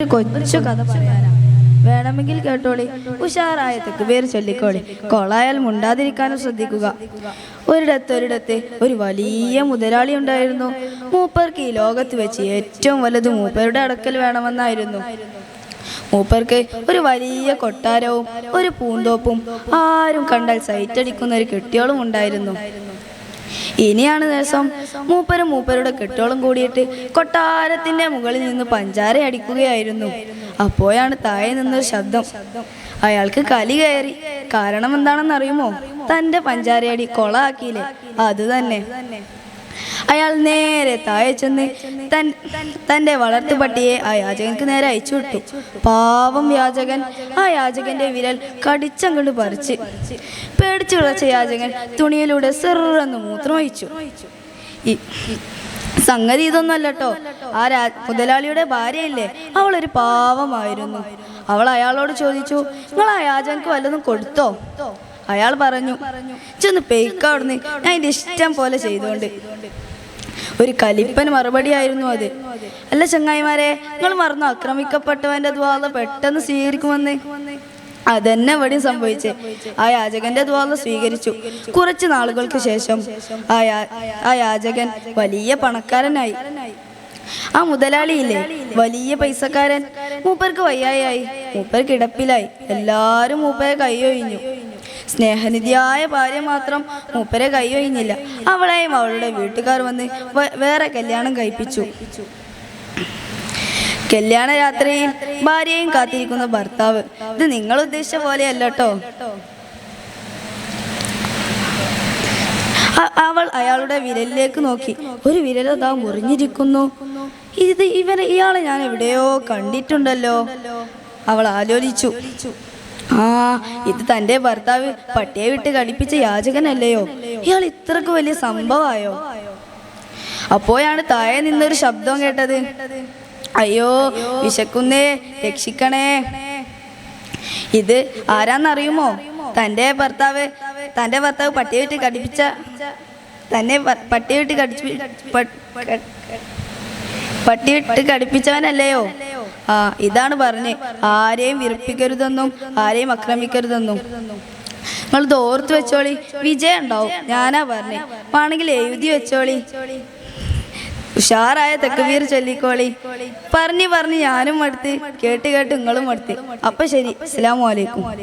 കൊച്ചു കഥ പറയാനാ. വേണമെങ്കിൽ കേട്ടോളി. ഉഷാറായ തെക്കുപേര് ചൊല്ലിക്കോളി. കൊളായാൽ മുണ്ടാതിരിക്കാനും ശ്രദ്ധിക്കുക. ഒരിടത്ത് ഒരു വലിയ മുതലാളി ഉണ്ടായിരുന്നു. മൂപ്പർക്ക് ഈ ലോകത്ത് വെച്ച് ഏറ്റവും വലുത് മൂപ്പരുടെ അടുക്കൽ വേണമെന്നായിരുന്നു. മൂപ്പർക്ക് ഒരു വലിയ കൊട്ടാരവും ഒരു പൂന്തോപ്പും ആരും കണ്ടാൽ സൈറ്റടിക്കുന്ന ഒരു കെട്ടിയോളും ഉണ്ടായിരുന്നു. ഇനിയാണ് ദിവസം മൂപ്പരുടെ കെട്ടോളം കൂടിയിട്ട് കൊട്ടാരത്തിന്റെ മുകളിൽ നിന്ന് പഞ്ചാര അടിക്കുകയായിരുന്നു. അപ്പോഴാണ് താഴെ നിന്നൊരു ശബ്ദം. അയാൾക്ക് കലി കയറി. കാരണം എന്താണെന്ന് അറിയുമോ? തന്റെ പഞ്ചാരയടി കൊളാക്കിയില്ലേ, അത് തന്നെ. അയാൾ നേരെ താഴെ ചെന്ന് തന്റെ വളർത്തു പട്ടിയെ ആ യാചകൻക്ക് നേരെ അയച്ചു വിട്ടു. പാവം യാചകൻ ആ യാചകന്റെ വിരൽ കടിച്ചങ്ങോട്ട് പറിച്ച്. പേടിച്ചു വിളച്ച യാചകൻ തുണിയിലൂടെ സെറെന്ന് മൂത്രം ഒഴിച്ചു. സംഗതി ഇതൊന്നുമല്ലോ. ആ മുതലാളിയുടെ ഭാര്യയില്ലേ, അവളൊരു പാവമായിരുന്നു. അവൾ അയാളോട് ചോദിച്ചു, നിങ്ങൾ ആ യാചകൻക്ക് വല്ലതും കൊടുത്തോ? അയാൾ പറഞ്ഞു, ചെന്ന് പെയ്ക്കവിടുന്ന്, ഞാൻ എൻ്റെ ഇഷ്ടം പോലെ ചെയ്തോണ്ട്. ഒരു കലിപ്പൻ മറുപടിയായിരുന്നു അത്. അല്ല ചങ്ങായിമാരെ, നിങ്ങൾ മറന്നു ആക്രമിക്കപ്പെട്ടവന്റെ ദ്വാല പെട്ടെന്ന് സ്വീകരിക്കുമെന്ന്? അതന്നെ ഇവിടെയും സംഭവിച്ചേ. ആ യാചകന്റെ ദ്വാല സ്വീകരിച്ചു. കുറച്ച് നാളുകൾക്ക് ശേഷം ആ യാചകൻ വലിയ പണക്കാരനായി. ആ മുതലാളിയില്ലേ, വലിയ പൈസക്കാരൻ, മൂപ്പർക്ക് വയ്യായി, മൂപ്പർ കിടപ്പിലായി. എല്ലാരും മൂപ്പരെ കൈയൊഴിഞ്ഞു. സ്നേഹനിധിയായ ഭാര്യ മാത്രം മൂപ്പരെ കൈയൊഴിഞ്ഞില്ല. അവളെയും അവളുടെ വീട്ടുകാർ വന്ന് വേറെ കല്യാണം കഴിപ്പിച്ചു. കല്യാണ രാത്രിയിൽ ഭാര്യയും കാത്തിരിക്കുന്ന ഭർത്താവ്. ഇത് നിങ്ങൾ ഉദ്ദേശിച്ച പോലെയല്ല കേട്ടോ. അവൾ അയാളുടെ വിരലിലേക്ക് നോക്കി. ഒരു വിരലതാ മുറിഞ്ഞിരിക്കുന്നു. ഇയാളെ ഞാൻ എവിടെയോ കണ്ടിട്ടുണ്ടല്ലോ, അവൾ ആലോചിച്ചു. ഇത് തന്റെ ഭർത്താവ് പട്ടിയെ വിട്ട് കടിപ്പിച്ച യാചകനല്ലയോ? ഇയാൾ ഇത്രക്ക് വലിയ സംഭവമായോ? അപ്പോഴാണ് താഴെ നിന്നൊരു ശബ്ദം കേട്ടത്. അയ്യോ, വിശക്കുന്നേ, രക്ഷിക്കണേ. ഇത് ആരാന്നറിയുമോ? തന്റെ ഭർത്താവ് പട്ടിയെ വിട്ട് കടിപ്പിച്ച പട്ടിയിട്ട് കടിപ്പിച്ചവനല്ലയോ? ഇതാണ് പറഞ്ഞ്, ആരെയും വിറപ്പിക്കരുതെന്നും ആരെയും ആക്രമിക്കരുതെന്നും. നിങ്ങളിത് ഓർത്ത് വെച്ചോളി, വിജയം ഉണ്ടാവും. ഞാനാ പറഞ്ഞേ, വേണമെങ്കിൽ എഴുതി വെച്ചോളി. ഉഷാറായ തെക്കുബീർ ചൊല്ലിക്കോളി. പറഞ്ഞ് ഞാനും മടുത്ത്, കേട്ട് നിങ്ങളും മടുത്ത്. അപ്പൊ ശരി, അസ്സലാമു അലൈക്കും.